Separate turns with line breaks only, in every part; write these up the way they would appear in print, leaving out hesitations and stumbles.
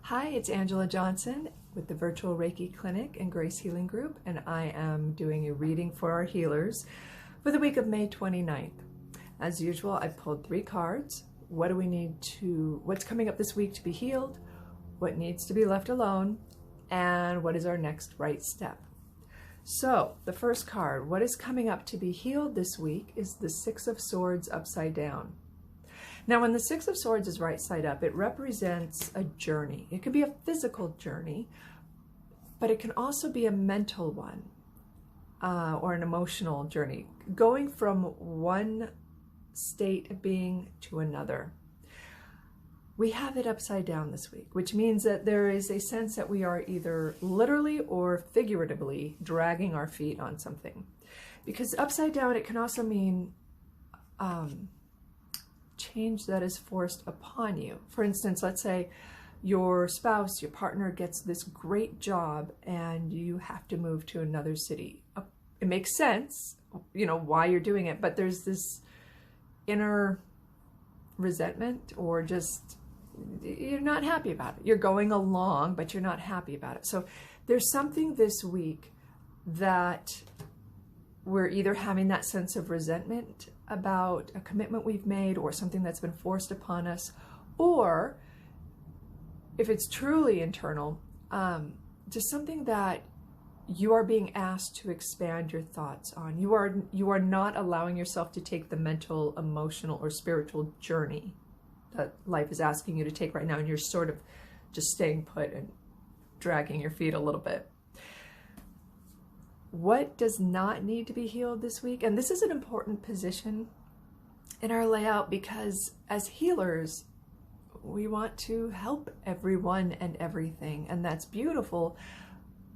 Hi, it's Angela Johnson with the Virtual Reiki Clinic and Grace Healing Group, and I am doing a reading for our healers for the week of May 29th. As usual, I pulled 3 cards. What's coming up this week to be healed, what needs to be left alone, and what is our next right step. So, the first card, what is coming up to be healed this week, is the Six of Swords upside down. Now, when the Six of Swords is right side up, it represents a journey. It could be a physical journey, but it can also be a mental one or an emotional journey, going from one state of being to another. We have it upside down this week, which means that there is a sense that we are either literally or figuratively dragging our feet on something. Because upside down, it can also mean change that is forced upon you. For instance, let's say your spouse, your partner gets this great job and you have to move to another city. It makes sense, why you're doing it, but there's this inner resentment or just you're not happy about it. You're going along, but you're not happy about it. So there's something this week that we're either having that sense of resentment about a commitment we've made or something that's been forced upon us, or if it's truly internal, just something that you are being asked to expand your thoughts on. You are not allowing yourself to take the mental, emotional, or spiritual journey that life is asking you to take right now, and you're sort of just staying put and dragging your feet a little bit. What does not need to be healed this week? And this is an important position in our layout because as healers, we want to help everyone and everything, and that's beautiful,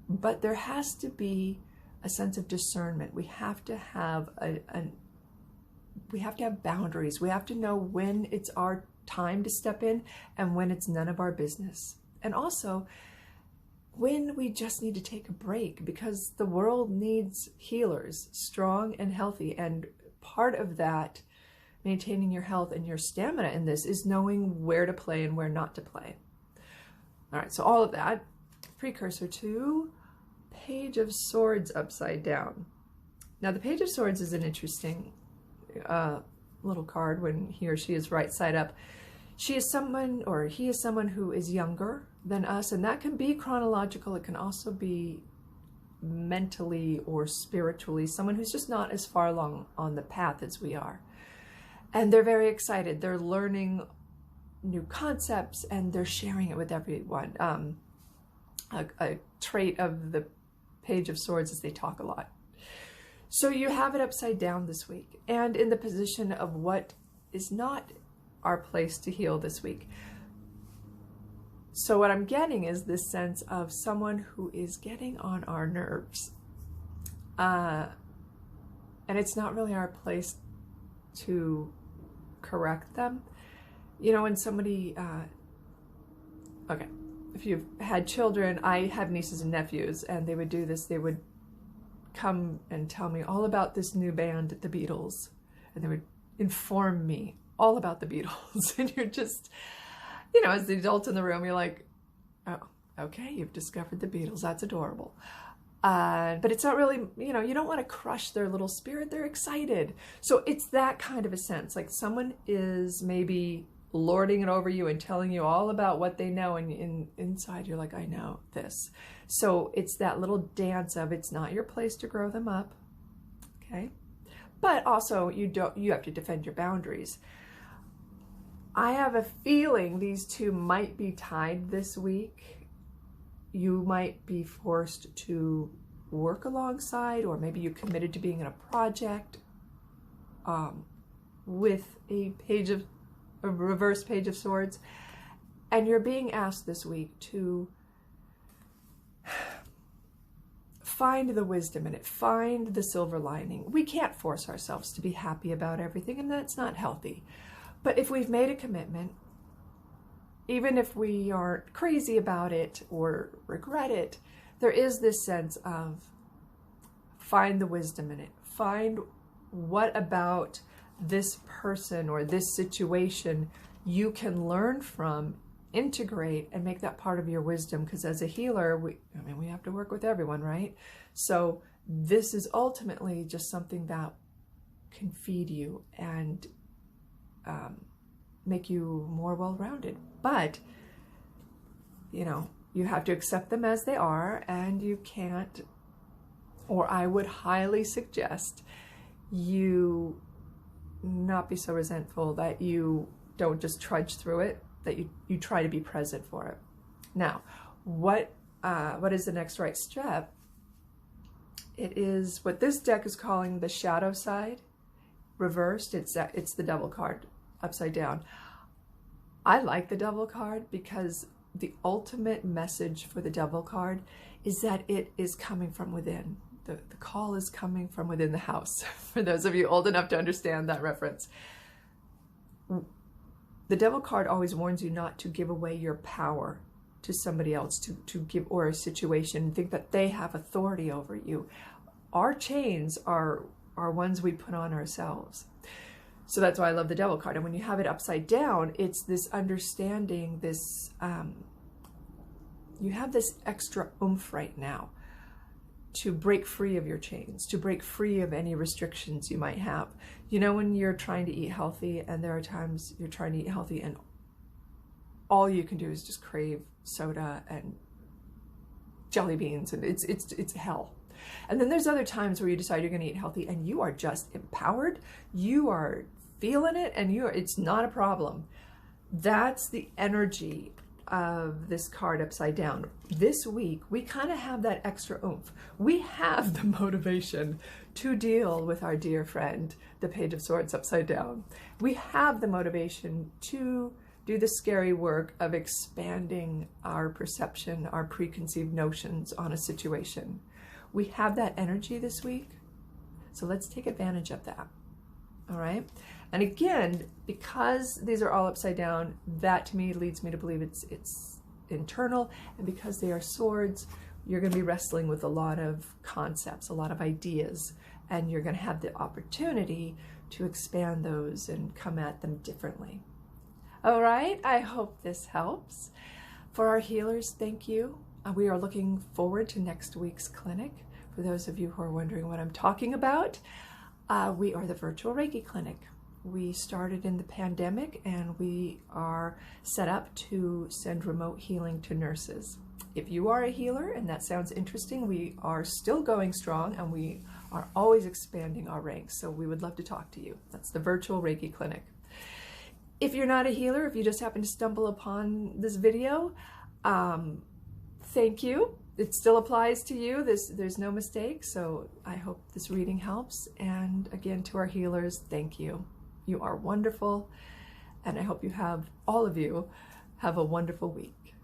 but there has to be a sense of discernment. We have to have we have to have boundaries. We have to know when it's our time to step in and when it's none of our business. And also, when we just need to take a break, because the world needs healers, strong and healthy. And part of that, maintaining your health and your stamina in this, is knowing where to play and where not to play. All right, so all of that, precursor to Page of Swords upside down. Now, the Page of Swords is an interesting little card when he or she is right side up. She is someone, or he is someone who is younger than us, and that can be chronological. It can also be mentally or spiritually, someone who's just not as far along on the path as we are. And they're very excited. They're learning new concepts and they're sharing it with everyone. A trait of the Page of Swords is they talk a lot. So you have it upside down this week, and in the position of what is not our place to heal this week. So what I'm getting is this sense of someone who is getting on our nerves. And it's not really our place to correct them. When somebody, okay, if you've had children, I have nieces and nephews, and they would do this. They would come and tell me all about this new band, the Beatles, and they would inform me all about the Beatles. And you're just, as the adult in the room, you're like, oh, okay, you've discovered the Beatles. That's adorable. But it's not really, you don't want to crush their little spirit. They're excited. So it's that kind of a sense, like someone is maybe lording it over you and telling you all about what they know, and inside you're like, I know this. So it's that little dance of, it's not your place to grow them up, okay? But also you have to defend your boundaries. I have a feeling these two might be tied this week. You might be forced to work alongside, or maybe you committed to being in a project with a reverse Page of Swords, and you're being asked this week to find the wisdom in it, find the silver lining. We can't force ourselves to be happy about everything, and that's not healthy. But if we've made a commitment, even if we aren't crazy about it or regret it, there is this sense of find the wisdom in it. Find what about this person or this situation you can learn from integrate and make that part of your wisdom, because as a healer, we have to work with everyone, right? So this is ultimately just something that can feed you and make you more well-rounded. But you have to accept them as they are, and you can't, or I would highly suggest you not be so resentful that you don't just trudge through it, that you try to be present for it. Now, what is the next right step? It is what this deck is calling the shadow side, reversed. It's the devil card upside down. I like the devil card because the ultimate message for the devil card is that it is coming from within. The call is coming from within the house, for those of you old enough to understand that reference. The devil card always warns you not to give away your power to somebody else, to give, or a situation, think that they have authority over you. Our chains are ones we put on ourselves. So that's why I love the devil card. And when you have it upside down, it's this understanding, this, you have this extra oomph right now to break free of your chains, to break free of any restrictions you might have. When you're trying to eat healthy, and there are times you're trying to eat healthy and all you can do is just crave soda and jelly beans, and it's hell. And then there's other times where you decide you're going to eat healthy and you are just empowered, you are feeling it, and it's not a problem. That's the energy of this card upside down. This week, we kind of have that extra oomph. We have the motivation to deal with our dear friend, the Page of Swords upside down. We have the motivation to do the scary work of expanding our perception, our preconceived notions on a situation. We have that energy this week, so let's take advantage of that. All right? And again, because these are all upside down, that to me leads me to believe it's internal, and because they are swords, you're going to be wrestling with a lot of concepts, a lot of ideas, and you're going to have the opportunity to expand those and come at them differently. All right, I hope this helps. For our healers, thank you. We are looking forward to next week's clinic. For those of you who are wondering what I'm talking about, we are the Virtual Reiki Clinic. We started in the pandemic, and we are set up to send remote healing to nurses. If you are a healer and that sounds interesting, we are still going strong, and we are always expanding our ranks, so we would love to talk to you. That's the Virtual Reiki Clinic. If you're not a healer, if you just happen to stumble upon this video, thank you. It still applies to you. There's no mistake, so I hope this reading helps. And again, to our healers, thank you. You are wonderful, and I hope all of you have a wonderful week.